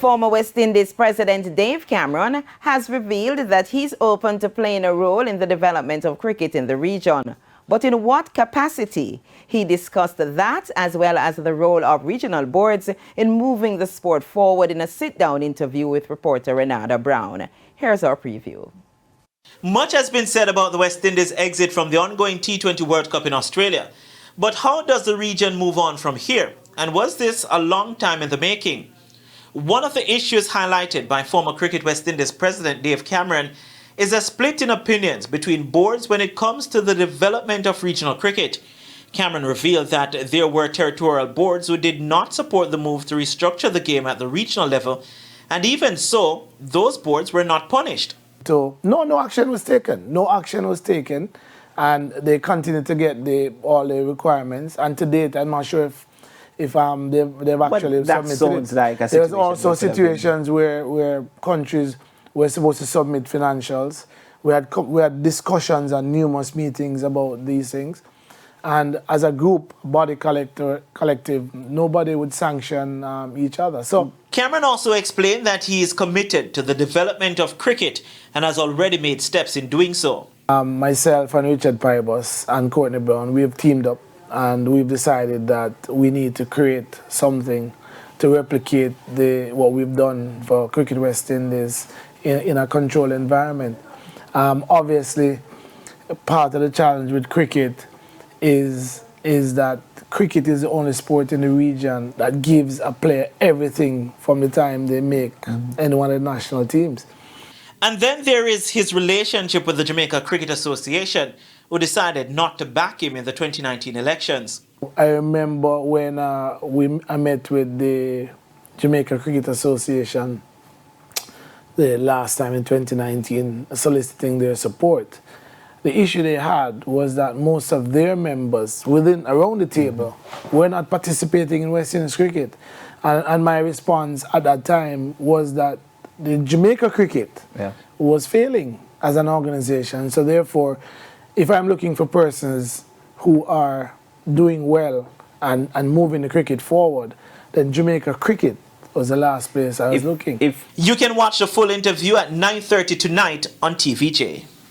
Former West Indies President Dave Cameron has revealed that he's open to playing a role in the development of cricket in the region. But in what capacity? He discussed that as well as the role of regional boards in moving the sport forward in a sit-down interview with reporter Renata Brown. Here's our preview. Much has been said about the West Indies' exit from the ongoing T20 World Cup in Australia. But how does the region move on from here? And was this a long time in the making? One of the issues highlighted by former Cricket West Indies President Dave Cameron is a split in opinions between boards when it comes to the development of regional cricket. Cameron revealed that there were territorial boards who did not support the move to restructure the game at the regional level, and even so, those boards were not punished. So no action was taken. No action was taken, and they continue to get all the requirements. And to date, I'm not sure if they've actually submitted sounds it. like a There's situation also situations where countries were supposed to submit financials. We had discussions and numerous meetings about these things. And as a group, body collective, nobody would sanction each other. So Cameron also explained that he is committed to the development of cricket and has already made steps in doing so. Myself and Richard Pybus and Courtney Brown, we have teamed up and we've decided that we need to create something to replicate what we've done for Cricket West Indies in a controlled environment. Obviously, part of the challenge with cricket is that cricket is the only sport in the region that gives a player everything from the time they make any one of the national teams. And then there is his relationship with the Jamaica Cricket Association, who decided not to back him in the 2019 elections. I remember when I met with the Jamaica Cricket Association the last time in 2019, soliciting their support. The issue they had was that most of their members around the table were not participating in West Indies cricket. And my response at that time was that the Jamaica cricket was failing as an organization. So therefore, if I'm looking for persons who are doing well and moving the cricket forward, then Jamaica cricket was the last place I was looking. You can watch the full interview at 9:30 tonight on TVJ.